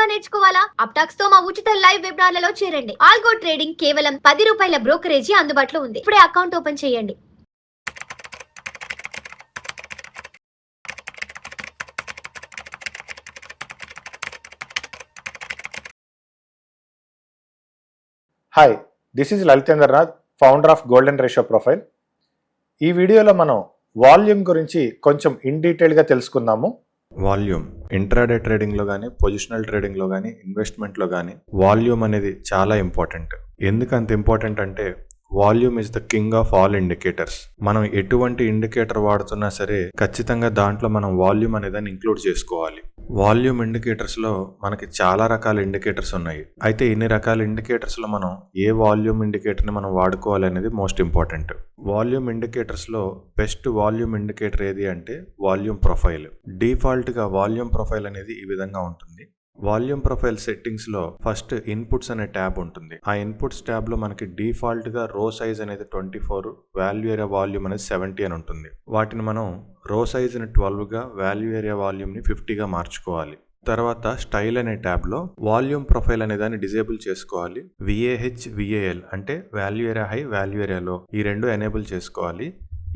గా నేర్చుకోవాలా? అప్టాక్స్ తో మా ఉచిత లైవ్ వెబినార్లలో చేరండి. ఆల్గో ట్రేడింగ్ కేవలం 10 రూపాయల బ్రోకరేజీ అందుబాటులో ఉంది. ఇప్పుడే అకౌంట్ ఓపెన్ చేయండి. Hi, this is Lalitendranath, founder of golden ratio profile. ఈ వీడియోలో మనం వాల్యూమ్ గురించి కొంచెం ఇన్ డీటెయిల్గా తెలుసుకుందాము. వాల్యూమ్ ఇంట్రాడే ట్రేడింగ్లో కానీ పొజిషనల్ ట్రేడింగ్లో కానీ ఇన్వెస్ట్మెంట్లో కానీ వాల్యూమ్ అనేది చాలా ఇంపార్టెంట్. ఎందుకు అంత ఇంపార్టెంట్ అంటే volume is the king of all indicators. మనం ఎటువంటి ఇండికేటర్ వాడుతున్నా సరే ఖచ్చితంగా దాంట్లో మనం వాల్యూమ్ అనేదాన్ని ఇంక్లూడ్ చేసుకోవాలి. వాల్యూమ్ ఇండికేటర్స్లో మనకి చాలా రకాల ఇండికేటర్స్ ఉన్నాయి. అయితే ఇన్ని రకాల ఇండికేటర్స్లో మనం ఏ వాల్యూమ్ ఇండికేటర్ని మనం వాడుకోవాలి అనేది మోస్ట్ ఇంపార్టెంట్. వాల్యూమ్ ఇండికేటర్స్లో బెస్ట్ వాల్యూమ్ ఇండికేటర్ ఏది అంటే వాల్యూమ్ ప్రొఫైల్. డిఫాల్ట్గా వాల్యూమ్ ప్రొఫైల్ అనేది ఈ విధంగా ఉంటుంది. వాల్యూమ్ ప్రొఫైల్ సెట్టింగ్స్లో ఫస్ట్ ఇన్పుట్స్ అనే ట్యాబ్ ఉంటుంది. ఆ ఇన్పుట్స్ ట్యాబ్లో మనకి డిఫాల్ట్గా రో సైజ్ అనేది 24, వాల్యూ ఏరియా వాల్యూమ్ అనేది 70 అని ఉంటుంది. వాటిని మనం రో సైజ్ని 12గా, వాల్యూ ఏరియా వాల్యూమ్ని 50గా మార్చుకోవాలి. తర్వాత స్టైల్ అనే ట్యాబ్లో వాల్యూమ్ ప్రొఫైల్ అనే దాన్ని డిజేబుల్ చేసుకోవాలి. VAH, VAL అంటే value area high, value area low, ఈ రెండు ఎనేబుల్ చేసుకోవాలి.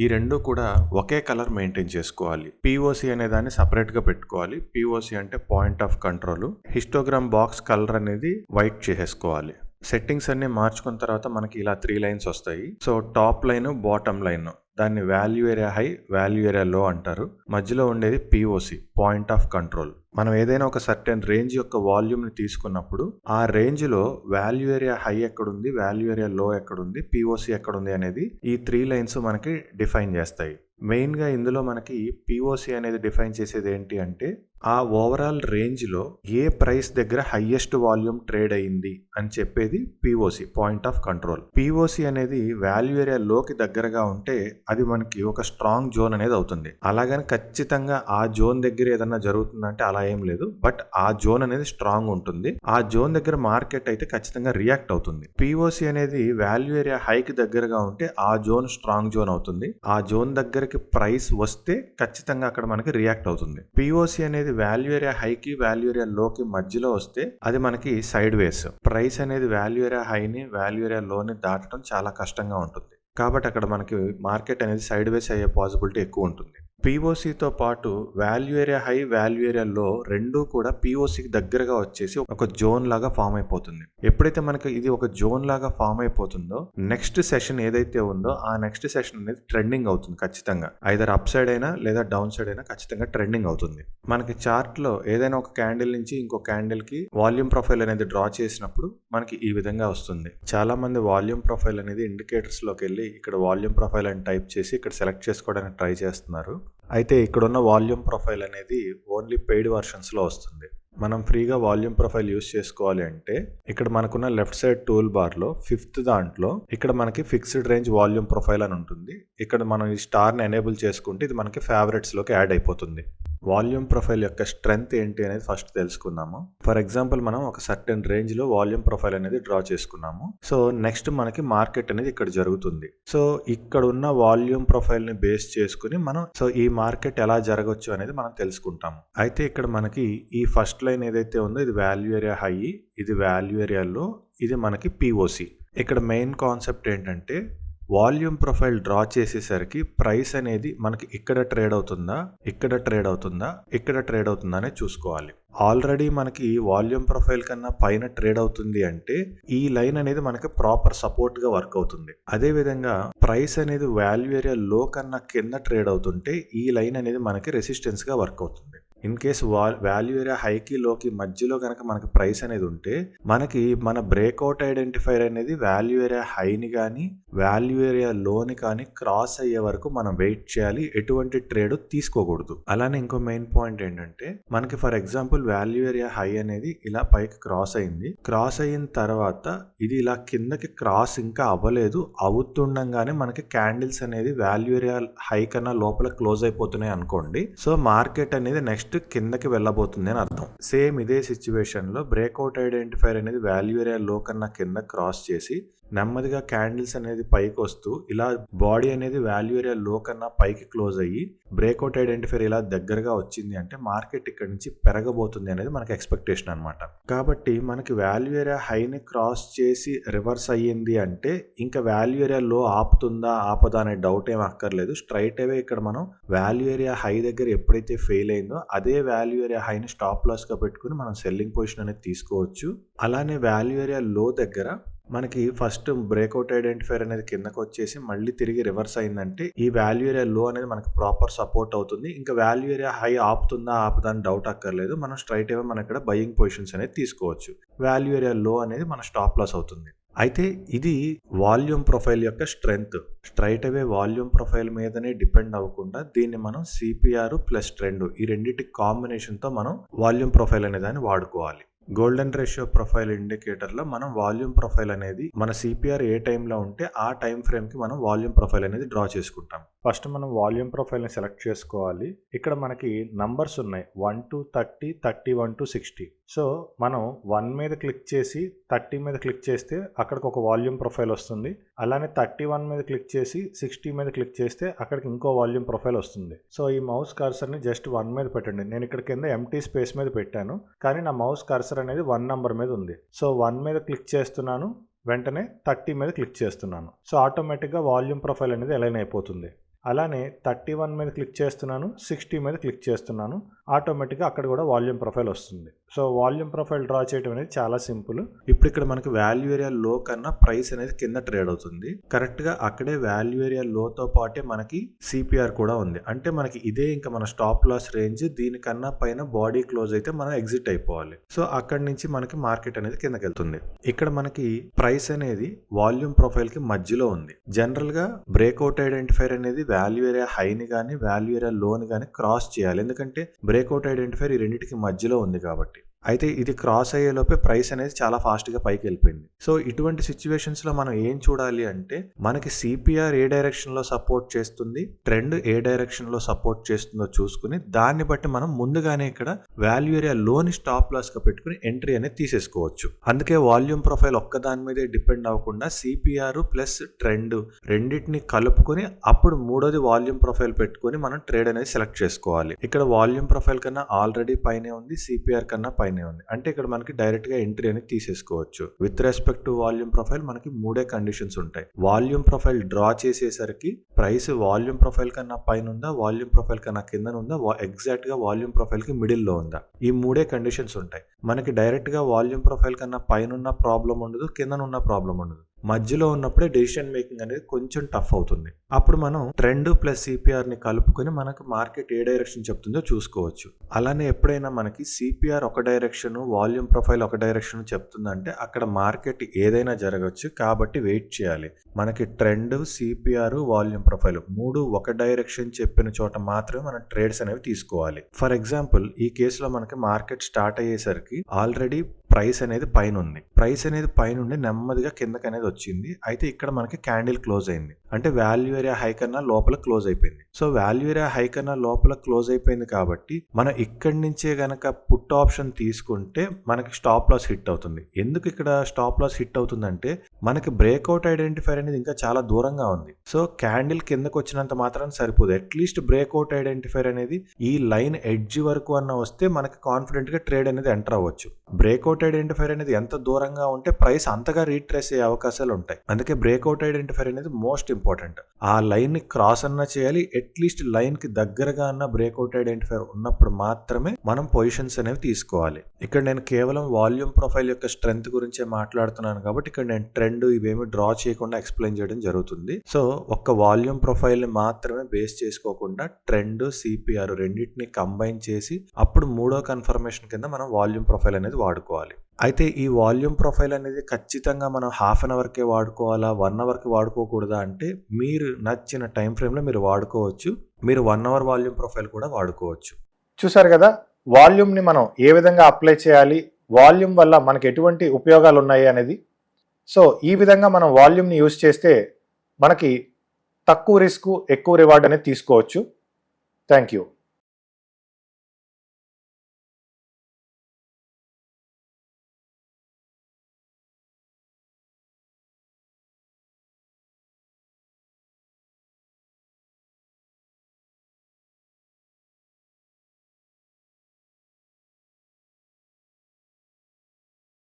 ఈ రెండు కూడా ఒకే కలర్ మెయింటైన్ చేసుకోవాలి. POC అనే దాన్ని సపరేట్గా పెట్టుకోవాలి. POC అంటే point of control. Histogram box colour అనేది వైట్ చేసేసుకోవాలి. సెట్టింగ్స్ అన్ని మార్చుకున్న తర్వాత మనకి ఇలా 3 లైన్స్ వస్తాయి. So top line, bottom line దాన్ని value area high, value area low అంటారు. మధ్యలో ఉండేది POC, పాయింట్ ఆఫ్ కంట్రోల్. మనం ఏదైనా ఒక సర్టెన్ రేంజ్ యొక్క వాల్యూమ్ని తీసుకున్నప్పుడు ఆ రేంజ్లో వాల్యూ ఏరియా హై ఎక్కడుంది, వాల్యూ ఏరియా లో ఎక్కడుంది, POC ఎక్కడుంది అనేది ఈ 3 లైన్స్ మనకి డిఫైన్ చేస్తాయి. మెయిన్గా ఇందులో మనకి POC అనేది డిఫైన్ చేసేది ఏంటి అంటే ఆ ఓవరాల్ రేంజ్లో ఏ ప్రైస్ దగ్గర హైయెస్ట్ వాల్యూమ్ ట్రేడ్ అయ్యింది అని చెప్పేది POC, point of control. POC అనేది వాల్యూ ఏరియా లోకి దగ్గరగా ఉంటే అది మనకి ఒక స్ట్రాంగ్ జోన్ అనేది అవుతుంది. అలాగని ఖచ్చితంగా ఆ జోన్ దగ్గర ఏదన్నా జరుగుతుందంటే అలా ఏం లేదు. బట్ ఆ జోన్ అనేది స్ట్రాంగ్ ఉంటుంది. ఆ జోన్ దగ్గర మార్కెట్ అయితే ఖచ్చితంగా రియాక్ట్ అవుతుంది. POC అనేది వాల్యూ ఏరియా హైకి దగ్గరగా ఉంటే ఆ జోన్ స్ట్రాంగ్ జోన్ అవుతుంది. ఆ జోన్ దగ్గరకి ప్రైస్ వస్తే ఖచ్చితంగా అక్కడ మనకి రియాక్ట్ అవుతుంది. POC అనేది వాల్యూ ఏరియా హైకి, వాల్యూ ఏరియా లోకి మధ్యలో వస్తే అది మనకి సైడ్ వేస్. ప్రైస్ అనేది వాల్యూ ఏరియా హైని, వాల్యూ ఏరియా లోని దాటడం చాలా కష్టంగా ఉంటుంది. కాబట్టి అక్కడ మనకి మార్కెట్ అనేది సైడ్ వేస్ అయ్యే పాసిబిలిటీ ఎక్కువ ఉంటుంది. POCతో పాటు value area high, value area లో రెండూ కూడా POCకి దగ్గరగా వచ్చేసి ఒక జోన్ లాగా ఫామ్ అయిపోతుంది. ఎప్పుడైతే మనకి ఇది ఒక జోన్ లాగా ఫామ్ అయిపోతుందో నెక్స్ట్ సెషన్ ఏదైతే ఉందో ఆ నెక్స్ట్ సెషన్ అనేది ట్రెండింగ్ అవుతుంది. ఖచ్చితంగా ఐదర్ అప్ సైడ్ అయినా లేదా డౌన్ సైడ్ అయినా ఖచ్చితంగా ట్రెండింగ్ అవుతుంది. మనకి చార్ట్ లో ఏదైనా ఒక క్యాండిల్ నుంచి ఇంకో క్యాండిల్ కి వాల్యూమ్ ప్రొఫైల్ అనేది డ్రా చేసినప్పుడు మనకి ఈ విధంగా వస్తుంది. చాలా మంది వాల్యూమ్ ప్రొఫైల్ అనేది ఇండికేటర్స్ లోకి వెళ్ళి ఇక్కడ వాల్యూమ్ ప్రొఫైల్ అని టైప్ చేసి ఇక్కడ సెలెక్ట్ చేసుకోవడానికి ట్రై చేస్తున్నారు. అయితే ఇక్కడున్న వాల్యూమ్ ప్రొఫైల్ అనేది ఓన్లీ పెయిడ్ వర్షన్స్లో వస్తుంది. మనం ఫ్రీగా వాల్యూమ్ ప్రొఫైల్ యూస్ చేసుకోవాలి అంటే ఇక్కడ మనకున్న లెఫ్ట్ సైడ్ టూల్ బార్లో 5th దాంట్లో ఇక్కడ మనకి ఫిక్స్డ్ రేంజ్ వాల్యూమ్ ప్రొఫైల్ అని ఉంటుంది. ఇక్కడ మనం ఈ స్టార్ని ఎనేబుల్ చేసుకుంటే ఇది మనకి ఫేవరెట్స్లోకి యాడ్ అయిపోతుంది. వాల్యూమ్ ప్రొఫైల్ యొక్క స్ట్రెంగ్త్ ఏంటి అనేది ఫస్ట్ తెలుసుకుందాము. ఫర్ ఎగ్జాంపుల్ మనం ఒక సర్టెన్ రేంజ్లో వాల్యూమ్ ప్రొఫైల్ అనేది డ్రా చేసుకున్నాము. సో నెక్స్ట్ మనకి మార్కెట్ అనేది ఇక్కడ జరుగుతుంది. సో ఇక్కడ ఉన్న వాల్యూమ్ ప్రొఫైల్ని బేస్ చేసుకుని మనం ఈ మార్కెట్ ఎలా జరగచ్చు అనేది మనం తెలుసుకుంటాము. అయితే ఇక్కడ మనకి ఈ ఫస్ట్ లైన్ ఏదైతే ఉందో ఇది వాల్యూ ఏరియా హై, ఇది వాల్యూ ఏరియా లో, ఇది మనకి POC. ఇక్కడ మెయిన్ కాన్సెప్ట్ ఏంటంటే వాల్యూమ్ ప్రొఫైల్ డ్రా చేసేసరికి ప్రైస్ అనేది మనకి ఇక్కడ ట్రేడ్ అవుతుందా, ఇక్కడ ట్రేడ్ అవుతుందా, ఇక్కడ ట్రేడ్ అవుతుందా అనేది చూసుకోవాలి. ఆల్రెడీ మనకి వాల్యూమ్ ప్రొఫైల్ కన్నా పైన ట్రేడ్ అవుతుంది అంటే ఈ లైన్ అనేది మనకి ప్రాపర్ సపోర్ట్ గా వర్క్ అవుతుంది. అదే విధంగా ప్రైస్ అనేది వాల్యూ ఏరియా లో కన్నా కింద ట్రేడ్ అవుతుంటే ఈ లైన్ అనేది మనకి రెసిస్టెన్స్ గా వర్క్ అవుతుంది. ఇన్ కేస్ వాల్యూ ఏరియా హైకి లోకి మధ్యలో కనుక మనకి ప్రైస్ అనేది ఉంటే మనకి మన బ్రేక్అవుట్ ఐడెంటిఫైర్ అనేది వాల్యూ ఏరియా హైని కానీ వాల్యూ ఏరియా లోని కానీ క్రాస్ అయ్యే వరకు మనం వెయిట్ చేయాలి. ఎటువంటి ట్రేడ్ తీసుకోకూడదు. అలానే ఇంకో మెయిన్ పాయింట్ ఏంటంటే మనకి for example value area high అనేది ఇలా పైకి క్రాస్ అయింది. క్రాస్ అయిన తర్వాత ఇది ఇలా కిందకి క్రాస్ ఇంకా అవ్వలేదు. అవుతుండగానే మనకి క్యాండిల్స్ అనేది వాల్యూ ఏరియా హై కన్నా లోపల క్లోజ్ అయిపోతున్నాయి అనుకోండి. సో మార్కెట్ అనేది నెక్స్ట్ లిస్ట్ కిందకి వెళ్ళబోతుంది అని అర్థం. సేమ్ ఇదే సిచ్యువేషన్లో బ్రేక్అవుట్ ఐడెంటిఫైర్ అనేది వాల్యూ ఏరియా లో కన్నా కింద క్రాస్ చేసి నెమ్మదిగా క్యాండిల్స్ అనేది పైకి వస్తూ ఇలా బాడీ అనేది వాల్యూ ఏరియా లో కన్నా పైకి క్లోజ్ అయ్యి బ్రేక్అవుట్ ఐడెంటిఫైర్ ఇలా దగ్గరగా వచ్చింది అంటే మార్కెట్ ఇక్కడ నుంచి పెరగబోతుంది అనేది మనకి ఎక్స్పెక్టేషన్ అనమాట. కాబట్టి మనకి వాల్యూ ఏరియా హైని క్రాస్ చేసి రివర్స్ అయ్యింది అంటే ఇంకా వాల్యూ ఏరియా లో ఆపుతుందా ఆపదా అనే డౌట్ ఏం అక్కర్లేదు. స్ట్రైట్ అవే ఇక్కడ మనం వాల్యూ ఏరియా హై దగ్గర ఎప్పుడైతే ఫెయిల్ అయిందో అదే వాల్యూ ఏరియా హైని స్టాప్ లాస్ గా పెట్టుకుని మనం సెల్లింగ్ పొజిషన్ అనేది తీసుకోవచ్చు. అలానే వాల్యూ ఏరియా లో దగ్గర మనకి ఫస్ట్ బ్రేక్అవుట్ ఐడెంటిఫైర్ అనేది కిందకు వచ్చేసి మళ్ళీ తిరిగి రివర్స్ అయిందంటే ఈ వాల్యూ ఏరియా లో అనేది మనకి ప్రాపర్ సపోర్ట్ అవుతుంది. ఇంకా వాల్యూ ఏరియా హై ఆపుతుందా ఆపుదా అని డౌట్ అక్కర్లేదు. మనం స్ట్రైట్ అవే మన ఇక్కడ బయింగ్ పొజిషన్స్ అనేది తీసుకోవచ్చు. వాల్యూ ఏరియా లో అనేది మన స్టాప్ లాస్ అవుతుంది. అయితే ఇది వాల్యూమ్ ప్రొఫైల్ యొక్క స్ట్రెంగ్త్. స్ట్రైట్ అవే వాల్యూమ్ ప్రొఫైల్ మీదనే డిపెండ్ అవ్వకుండా దీన్ని మనం సిపిఆర్ ప్లస్ ట్రెండ్ ఈ రెండింటి కాంబినేషన్తో మనం వాల్యూమ్ ప్రొఫైల్ అనే దాన్ని వాడుకోవాలి. గోల్డెన్ రేషియో ప్రొఫైల్ ఇండికేటర్లో మనం వాల్యూమ్ ప్రొఫైల్ అనేది మన సిపిఆర్ ఏ టైంలో ఉంటే ఆ టైం ఫ్రేమ్కి మనం వాల్యూమ్ ప్రొఫైల్ అనేది డ్రా చేసుకుంటాం. ఫస్ట్ మనం వాల్యూమ్ ప్రొఫైల్ని సెలెక్ట్ చేసుకోవాలి. ఇక్కడ మనకి నంబర్స్ ఉన్నాయి 1 to 30, 31 to 60. సో మనం 1 మీద క్లిక్ చేసి 30 మీద క్లిక్ చేస్తే అక్కడికి ఒక వాల్యూమ్ ప్రొఫైల్ వస్తుంది. అలానే 31 మీద క్లిక్ చేసి 60 మీద క్లిక్ చేస్తే అక్కడికి ఇంకో వాల్యూమ్ ప్రొఫైల్ వస్తుంది. సో ఈ మౌస్ కర్సర్ని జస్ట్ 1 మీద పెట్టండి. నేను ఇక్కడ కింద ఎంటీ స్పేస్ మీద పెట్టాను కానీ నా మౌస్ కర్సర్ అనేది 1 నంబర్ మీద ఉంది. సో 1 మీద క్లిక్ చేస్తున్నాను, వెంటనే 30 మీద క్లిక్ చేస్తున్నాను. సో ఆటోమేటిక్గా వాల్యూమ్ ప్రొఫైల్ అనేది అలైన్ అయిపోతుంది. అలానే 31 మీద క్లిక్ చేస్తున్నాను, 60 మీద క్లిక్ చేస్తున్నాను, ఆటోమేటిక్గా అక్కడ కూడా వాల్యూమ్ ప్రొఫైల్ వస్తుంది. సో వాల్యూమ్ ప్రొఫైల్ డ్రా చేయడం అనేది చాలా సింపుల్. ఇప్పుడు ఇక్కడ మనకి వాల్యూ ఏరియా లో కన్నా ప్రైస్ అనేది కింద ట్రేడ్ అవుతుంది. కరెక్ట్గా అక్కడే వాల్యూ ఏరియా లోతో పాటే మనకి సిపిఆర్ కూడా ఉంది. అంటే మనకి ఇదే ఇంకా మన స్టాప్ లాస్ రేంజ్. దీనికన్నా పైన బాడీ క్లోజ్ అయితే మనం ఎగ్జిట్ అయిపోవాలి. సో అక్కడి నుంచి మనకి మార్కెట్ అనేది కిందకి వెళ్తుంది. ఇక్కడ మనకి ప్రైస్ అనేది వాల్యూమ్ ప్రొఫైల్ కి మధ్యలో ఉంది. జనరల్ గా బ్రేక్అవుట్ ఐడెంటిఫైర్ అనేది వాల్యూ ఏరియా హైని కానీ వాల్యూ ఏరియా లోని కానీ క్రాస్ చేయాలి. ఎందుకంటే బ్రేక్అవుట్ ఐడెంటిఫైర్ ఈ రెండింటికి మధ్యలో ఉంది కాబట్టి. అయితే ఇది క్రాస్ అయ్యేలోపే ప్రైస్ అనేది చాలా ఫాస్ట్గా పైకి వెళ్ళిపోయింది. సో ఇటువంటి సిచ్యువేషన్స్లో మనం ఏం చూడాలి అంటే మనకి సిపిఆర్ ఏ డైరెక్షన్లో సపోర్ట్ చేస్తుంది, ట్రెండ్ ఏ డైరెక్షన్లో సపోర్ట్ చేస్తుందో చూసుకుని దాన్ని బట్టి మనం ముందుగానే ఇక్కడ వాల్యూ ఏరియా లోని స్టాప్ లాస్గా పెట్టుకుని ఎంట్రీ అనేది తీసేసుకోవచ్చు. అందుకే వాల్యూమ్ ప్రొఫైల్ ఒక్కదాని మీదే డిపెండ్ అవ్వకుండా సిపిఆర్ ప్లస్ ట్రెండ్ రెండింటిని కలుపుకొని అప్పుడు మూడోది వాల్యూమ్ ప్రొఫైల్ పెట్టుకుని మనం ట్రేడ్ అనేది సెలెక్ట్ చేసుకోవాలి. ఇక్కడ వాల్యూమ్ ప్రొఫైల్ కన్నా ఆల్రెడీ పైనే ఉంది, సిపిఆర్ కన్నా పైన ఉంది. అంటే ఇక్కడ మనకి డైరెక్ట్ గా ఎంట్రీ అనేది తీసేసుకోవచ్చు. With respect to volume profile మనకి మూడే కండిషన్స్ ఉంటాయి. వాల్యూమ్ ప్రొఫైల్ డ్రా చేసేసరికి ప్రైస్ వాల్యూమ్ ప్రొఫైల్ కన్నా పైన ఉందా, వాల్యూమ్ ప్రొఫైల్ కన్నా కింద ఉందా, ఎగ్జాక్ట్ గా వాల్యూమ్ ప్రొఫైల్ కి మిడిల్ లో ఉందా, ఈ మూడే కండిషన్స్ ఉంటాయి. మనకి డైరెక్ట్ గా వాల్యూమ్ ప్రొఫైల్ కన్నా పైన ఉన్న ప్రాబ్లం ఉండదు, కింద ఉన్న ప్రాబ్లం ఉండదు. మధ్యలో ఉన్నప్పుడే డెసిషన్ మేకింగ్ అనేది కొంచెం టఫ్ అవుతుంది. అప్పుడు మనం ట్రెండ్ ప్లస్ సిపిఆర్ ని కలుపుకొని మనకు మార్కెట్ ఏ డైరెక్షన్ చెప్తుందో చూసుకోవచ్చు. అలానే ఎప్పుడైనా మనకి సిపిఆర్ ఒక డైరెక్షన్, వాల్యూమ్ ప్రొఫైల్ ఒక డైరెక్షన్ చెప్తుందంటే అక్కడ మార్కెట్ ఏదైనా జరగవచ్చు. కాబట్టి వెయిట్ చేయాలి. మనకి ట్రెండ్, సిపిఆర్, వాల్యూమ్ ప్రొఫైల్ మూడు ఒక డైరెక్షన్ చెప్పిన చోట మాత్రమే మనం ట్రేడ్స్ అనేవి తీసుకోవాలి. ఫర్ ఎగ్జాంపుల్ ఈ కేసులో మనకి మార్కెట్ స్టార్ట్ అయ్యేసరికి ఆల్రెడీ ప్రైస్ అనేది పైన ఉంది. ప్రైస్ అనేది పైన ఉండి నెమ్మదిగా కిందకి అనేది వచ్చింది. అయితే ఇక్కడ మనకి క్యాండిల్ క్లోజ్ అయింది. అంటే వాల్యూ ఏరియా హై కన్నా లోపల క్లోజ్ అయిపోయింది. సో వాల్యూ ఏరియా హై కన్నా లోపల క్లోజ్ అయిపోయింది కాబట్టి మనం ఇక్కడి నుంచే గనక పుట్ ఆప్షన్ తీసుకుంటే మనకి స్టాప్ లాస్ హిట్ అవుతుంది. ఎందుకు ఇక్కడ స్టాప్ లాస్ హిట్ అవుతుందంటే మనకి బ్రేక్అవుట్ ఐడెంటిఫైర్ అనేది ఇంకా చాలా దూరంగా ఉంది. సో క్యాండిల్ కిందకు వచ్చినంత మాత్రం సరిపోదు. అట్లీస్ట్ బ్రేక్అవుట్ ఐడెంటిఫైర్ అనేది ఈ లైన్ ఎడ్జ్ వరకు అన్న వస్తే మనకి కాన్ఫిడెంట్ గా ట్రేడ్ అనేది ఎంటర్ అవ్వచ్చు. బ్రేక్అవుట్ ఐడెంటిఫైర్ అనేది ఎంత దూరంగా ఉంటే ప్రైస్ అంతగా రీట్రేస్ అయ్యే అవకాశాలు ఉంటాయి. అందుకే బ్రేక్అవుట్ ఐడెంటిఫైర్ అనేది మోస్ట్ ఇంపార్టెంట్. ఆ లైన్ ని క్రాస్ అన్నా చేయాలి, అట్లీస్ట్ లైన్ కి దగ్గరగా అన్న బ్రేక్అవుట్ ఐడెంటిఫైర్ ఉన్నప్పుడు మాత్రమే మనం పొజిషన్స్ అనేవి తీసుకోవాలి. ఇక్కడ నేను కేవలం వాల్యూమ్ ప్రొఫైల్ యొక్క స్ట్రెంగ్త్ గురించే మాట్లాడుతున్నాను కాబట్టి ఇక్కడ నేను ట్రెండ్ ఇవేమి డ్రా చేయకుండా ఎక్స్ప్లెయిన్ చేయడం జరుగుతుంది. సో ఒక్క వాల్యూమ్ ప్రొఫైల్ ని మాత్రమే బేస్ చేసుకోకుండా ట్రెండ్, సిపిఆర్ రెండింటిని కంబైన్ చేసి అప్పుడు మూడో కన్ఫర్మేషన్ కింద మనం వాల్యూమ్ ప్రొఫైల్ అనేది వాడుకోవాలి. అయితే ఈ వాల్యూమ్ ప్రొఫైల్ అనేది ఖచ్చితంగా మనం హాఫ్ అన్ అవర్కే వాడుకోవాలా, 1 అవర్కి వాడుకోకూడదా అంటే మీరు నచ్చిన టైం ఫ్రేమ్లో మీరు వాడుకోవచ్చు. మీరు 1 అవర్ వాల్యూమ్ ప్రొఫైల్ కూడా వాడుకోవచ్చు. చూసారు కదా వాల్యూమ్ని మనం ఏ విధంగా అప్లై చేయాలి, వాల్యూమ్ వల్ల మనకి ఎటువంటి ఉపయోగాలు ఉన్నాయి అనేది. సో ఈ విధంగా మనం వాల్యూమ్ని యూజ్ చేస్తే మనకి తక్కువ రిస్క్ ఎక్కువ రివార్డ్ అనేది తీసుకోవచ్చు. Thank you.